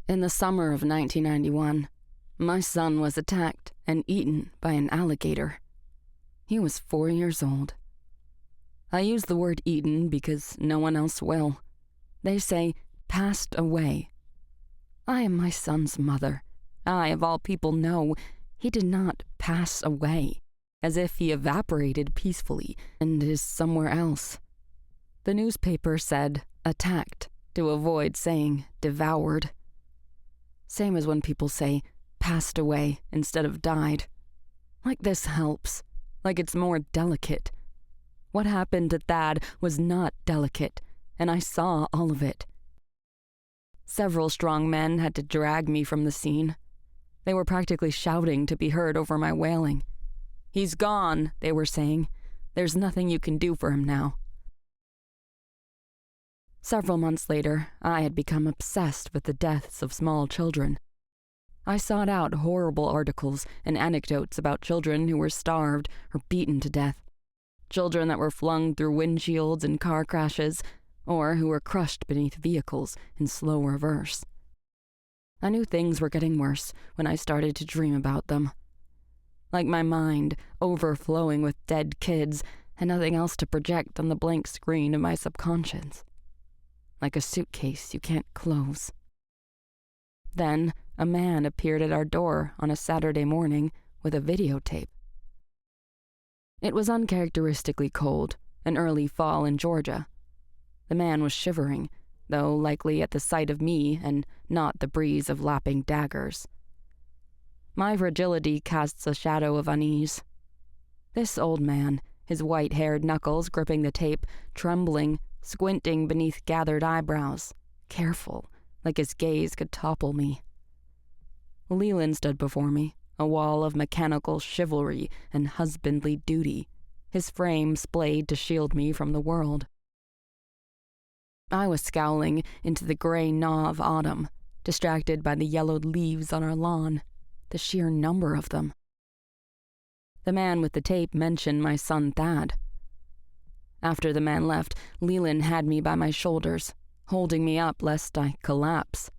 In the summer of 1991, my son was attacked and eaten by an alligator. He was 4 years old. I use the word eaten because no one else will. They say passed away. I am my son's mother. I, of all people, know he did not pass away, as if he evaporated peacefully and is somewhere else. The newspaper said attacked to avoid saying devoured. Same as when people say passed away instead of died. Like this helps, like it's more delicate. What happened to Thad was not delicate, and I saw all of it. Several strong men had to drag me from the scene. They were practically shouting to be heard over my wailing. "He's gone," they were saying. "There's nothing you can do for him now." Several months later, I had become obsessed with the deaths of small children. I sought out horrible articles and anecdotes about children who were starved or beaten to death, children that were flung through windshields in car crashes, or who were crushed beneath vehicles in slow reverse. I knew things were getting worse when I started to dream about them. Like my mind overflowing with dead kids and nothing else to project on the blank screen of my subconscious. Like a suitcase you can't close. Then a man appeared at our door on a Saturday morning with a videotape. It was uncharacteristically cold, an early fall in Georgia. The man was shivering, though likely at the sight of me and not the breeze of lapping daggers. My fragility casts a shadow of unease. This old man, his white-haired knuckles gripping the tape, trembling, squinting beneath gathered eyebrows, careful, like his gaze could topple me. Leland stood before me, a wall of mechanical chivalry and husbandly duty, his frame splayed to shield me from the world. I was scowling into the gray gnaw of autumn, distracted by the yellowed leaves on our lawn, the sheer number of them. The man with the tape mentioned my son Thad. After the man left, Leland had me by my shoulders, holding me up lest I collapse.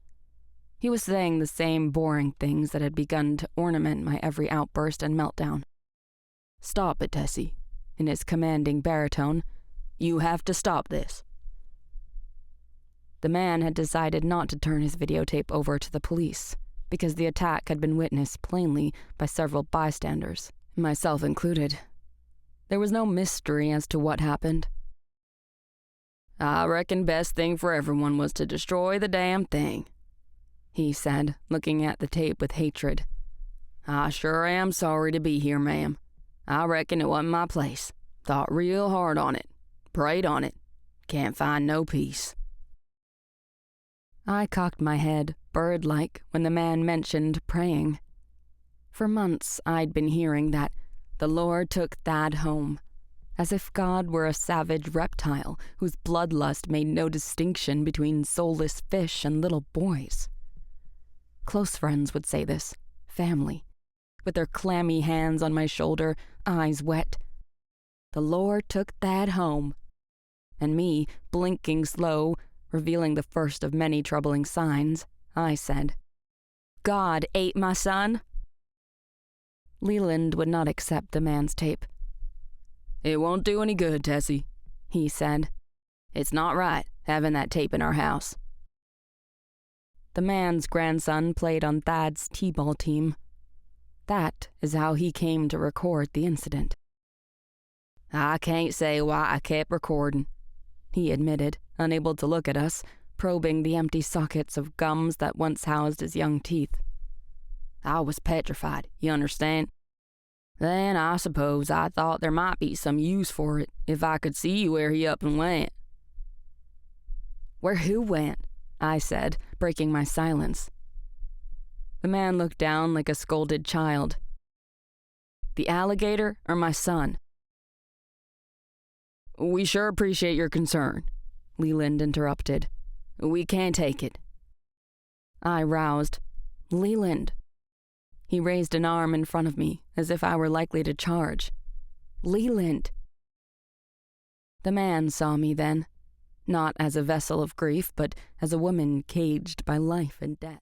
He was saying the same boring things that had begun to ornament my every outburst and meltdown. "Stop it, Tessie," in his commanding baritone. "You have to stop this." The man had decided not to turn his videotape over to the police, because the attack had been witnessed plainly by several bystanders, myself included. There was no mystery as to what happened. "I reckon best thing for everyone was to destroy the damn thing," he said, looking at the tape with hatred. "I sure am sorry to be here, ma'am. I reckon it wasn't my place. Thought real hard on it. Prayed on it. Can't find no peace." I cocked my head, bird-like, when the man mentioned praying. For months I'd been hearing that the Lord took Thad home, as if God were a savage reptile whose bloodlust made no distinction between soulless fish and little boys. Close friends would say this, family, with their clammy hands on my shoulder, eyes wet. The Lord took Thad home. And me, blinking slow, revealing the first of many troubling signs, I said, "God ate my son?" Leland would not accept the man's tape. "It won't do any good, Tessie," he said. "It's not right, having that tape in our house." The man's grandson played on Thad's t-ball team. That is how he came to record the incident. "I can't say why I kept recording," he admitted, unable to look at us, probing the empty sockets of gums that once housed his young teeth. "I was petrified, you understand? Then I suppose I thought there might be some use for it if I could see where he up and went." "Where who went?" I said, breaking my silence. The man looked down like a scolded child. "The alligator or my son?" "We sure appreciate your concern," Leland interrupted. "We can't take it." I roused. "Leland." He raised an arm in front of me, as if I were likely to charge. "Leland." The man saw me then, not as a vessel of grief, but as a woman caged by life and death.